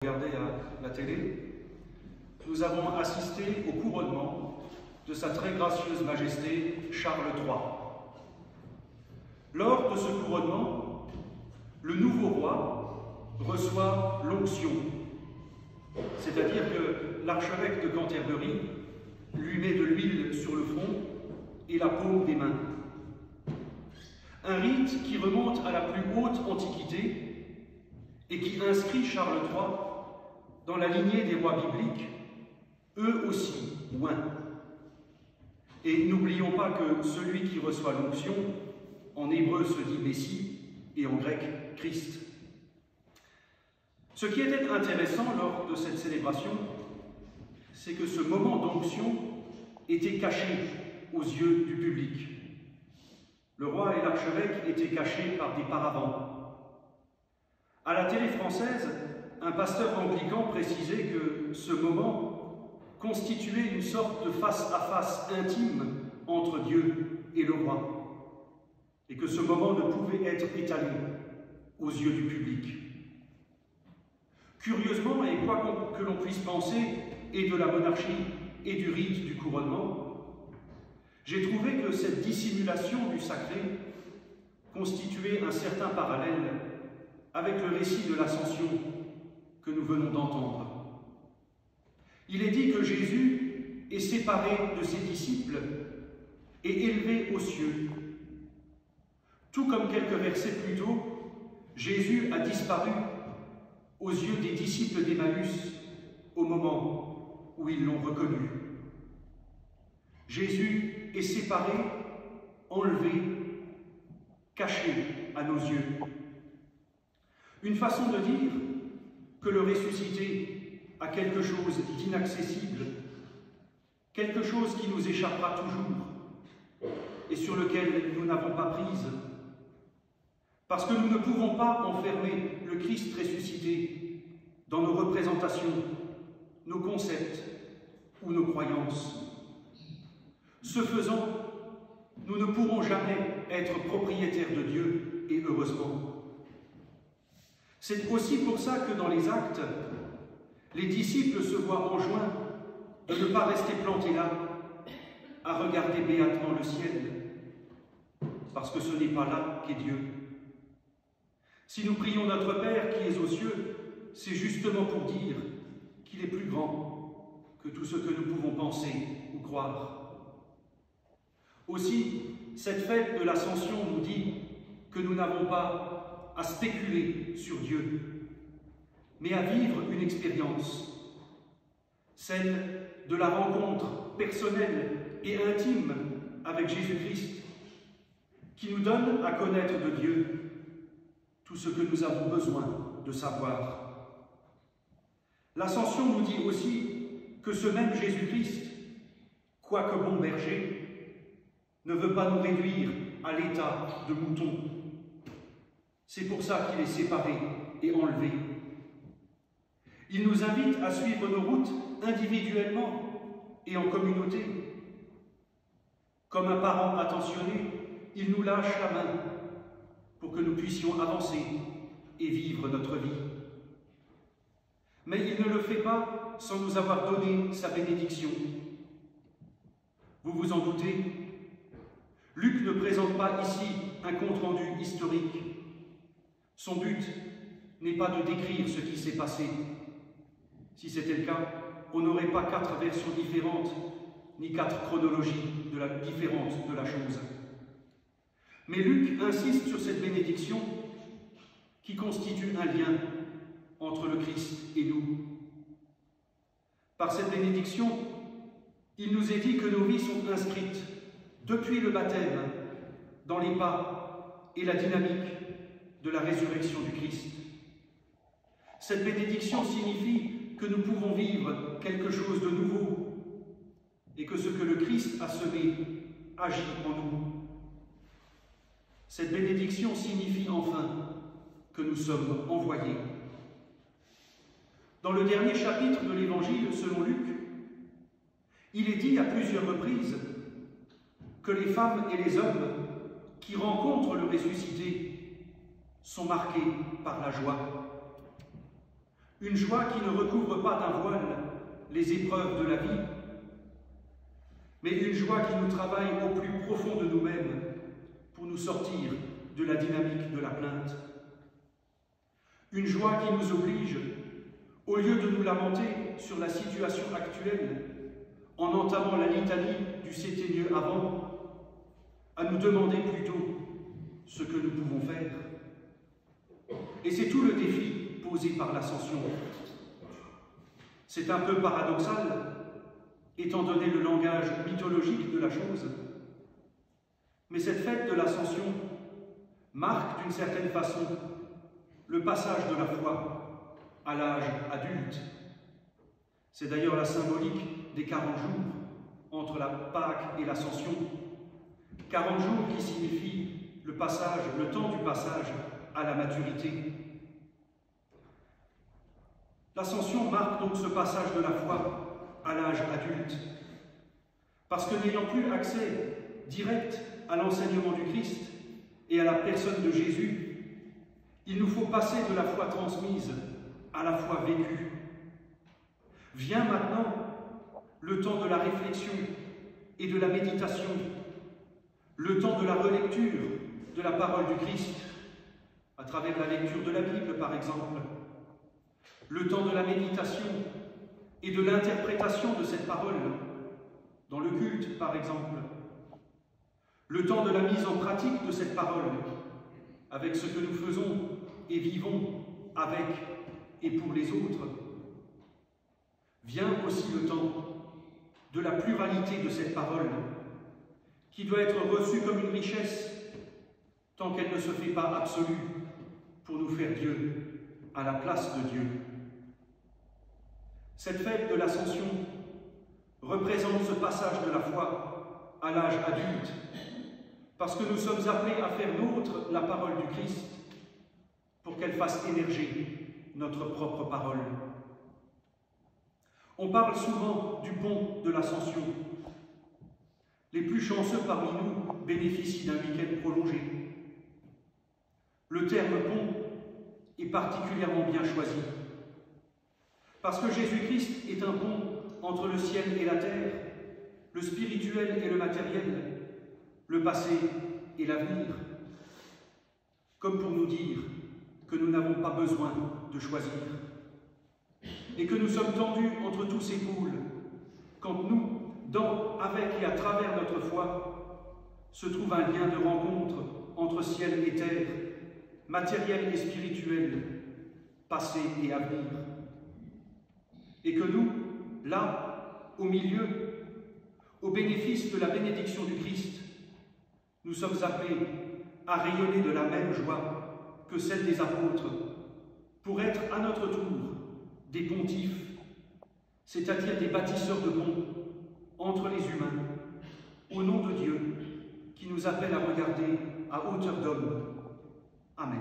Regardez à la télé, nous avons assisté au couronnement de sa très gracieuse majesté Charles III. Lors de ce couronnement, le nouveau roi reçoit l'onction, c'est-à-dire que l'archevêque de Canterbury lui met de l'huile sur le front et la paume des mains. Un rite qui remonte à la plus haute antiquité et qui inscrit Charles III dans la lignée des rois bibliques, eux aussi loin. Et n'oublions pas que celui qui reçoit l'onction, en hébreu se dit Messie et en grec Christ. Ce qui était intéressant lors de cette célébration, c'est que ce moment d'onction était caché aux yeux du public. Le roi et l'archevêque étaient cachés par des paravents. À la télé française, un pasteur anglican précisait que ce moment constituait une sorte de face-à-face intime entre Dieu et le roi, et que ce moment ne pouvait être étalé aux yeux du public. Curieusement, et quoi que l'on puisse penser, et de la monarchie et du rite du couronnement, j'ai trouvé que cette dissimulation du sacré constituait un certain parallèle avec le récit de l'Ascension que nous venons d'entendre. Il est dit que Jésus est séparé de ses disciples et élevé aux cieux. Tout comme quelques versets plus tôt, Jésus a disparu aux yeux des disciples d'Emmaüs au moment où ils l'ont reconnu. Jésus est séparé, enlevé, caché à nos yeux. Une façon de dire que le ressuscité a quelque chose d'inaccessible, quelque chose qui nous échappera toujours et sur lequel nous n'avons pas prise, parce que nous ne pouvons pas enfermer le Christ ressuscité dans nos représentations, nos concepts ou nos croyances. Ce faisant, nous ne pourrons jamais être propriétaires de Dieu, et heureusement. C'est aussi pour ça que dans les Actes, les disciples se voient enjoints de ne pas rester plantés là, à regarder béatement le ciel, parce que ce n'est pas là qu'est Dieu. Si nous prions notre Père qui est aux cieux, c'est justement pour dire qu'il est plus grand que tout ce que nous pouvons penser ou croire. Aussi, cette fête de l'Ascension nous dit que nous n'avons pas à spéculer sur Dieu, mais à vivre une expérience, celle de la rencontre personnelle et intime avec Jésus-Christ, qui nous donne à connaître de Dieu tout ce que nous avons besoin de savoir. L'Ascension nous dit aussi que ce même Jésus-Christ, quoique bon berger, ne veut pas nous réduire à l'état de mouton. C'est pour ça qu'il est séparé et enlevé. Il nous invite à suivre nos routes individuellement et en communauté. Comme un parent attentionné, il nous lâche la main pour que nous puissions avancer et vivre notre vie. Mais il ne le fait pas sans nous avoir donné sa bénédiction. Vous vous en doutez, Luc ne présente pas ici un compte-rendu historique. Son but n'est pas de décrire ce qui s'est passé. Si c'était le cas, on n'aurait pas 4 versions différentes, ni 4 chronologies différentes de la chose. Mais Luc insiste sur cette bénédiction qui constitue un lien entre le Christ et nous. Par cette bénédiction, il nous est dit que nos vies sont inscrites depuis le baptême dans les pas et la dynamique de la résurrection du Christ. Cette bénédiction signifie que nous pouvons vivre quelque chose de nouveau et que ce que le Christ a semé agit en nous. Cette bénédiction signifie enfin que nous sommes envoyés. Dans le dernier chapitre de l'Évangile selon Luc, il est dit à plusieurs reprises que les femmes et les hommes qui rencontrent le ressuscité sont marqués par la joie. Une joie qui ne recouvre pas d'un voile les épreuves de la vie, mais une joie qui nous travaille au plus profond de nous-mêmes pour nous sortir de la dynamique de la plainte. Une joie qui nous oblige, au lieu de nous lamenter sur la situation actuelle, en entamant la litanie du « c'était mieux avant », à nous demander plutôt ce que nous pouvons faire. Et c'est tout le défi posé par l'Ascension. C'est un peu paradoxal, étant donné le langage mythologique de la chose, mais cette fête de l'Ascension marque d'une certaine façon le passage de la foi à l'âge adulte. C'est d'ailleurs la symbolique des 40 jours entre la Pâque et l'Ascension. 40 jours qui signifient le temps du passage à la maturité. L'Ascension marque donc ce passage de la foi à l'âge adulte, parce que n'ayant plus accès direct à l'enseignement du Christ et à la personne de Jésus, il nous faut passer de la foi transmise à la foi vécue. Vient maintenant le temps de la réflexion et de la méditation, le temps de la relecture de la parole du Christ, à travers la lecture de la Bible par exemple, le temps de la méditation et de l'interprétation de cette parole, dans le culte par exemple, le temps de la mise en pratique de cette parole, avec ce que nous faisons et vivons avec et pour les autres. Vient aussi le temps de la pluralité de cette parole, qui doit être reçue comme une richesse, tant qu'elle ne se fait pas absolue, pour nous faire Dieu à la place de Dieu. Cette fête de l'Ascension représente ce passage de la foi à l'âge adulte, parce que nous sommes appelés à faire nôtre la parole du Christ, pour qu'elle fasse émerger notre propre parole. On parle souvent du pont de l'Ascension. Les plus chanceux parmi nous bénéficient d'un week-end prolongé. Le terme pont est particulièrement bien choisi, parce que Jésus-Christ est un pont entre le ciel et la terre, le spirituel et le matériel, le passé et l'avenir, comme pour nous dire que nous n'avons pas besoin de choisir, et que nous sommes tendus entre tous ces pôles, quand nous, avec et à travers notre foi, se trouve un lien de rencontre entre ciel et terre, matériel et spirituel, passé et avenir. Et que nous, là, au milieu, au bénéfice de la bénédiction du Christ, nous sommes appelés à rayonner de la même joie que celle des apôtres, pour être à notre tour des pontifes, c'est-à-dire des bâtisseurs de ponts entre les humains, au nom de Dieu, qui nous appelle à regarder à hauteur d'homme. Amen.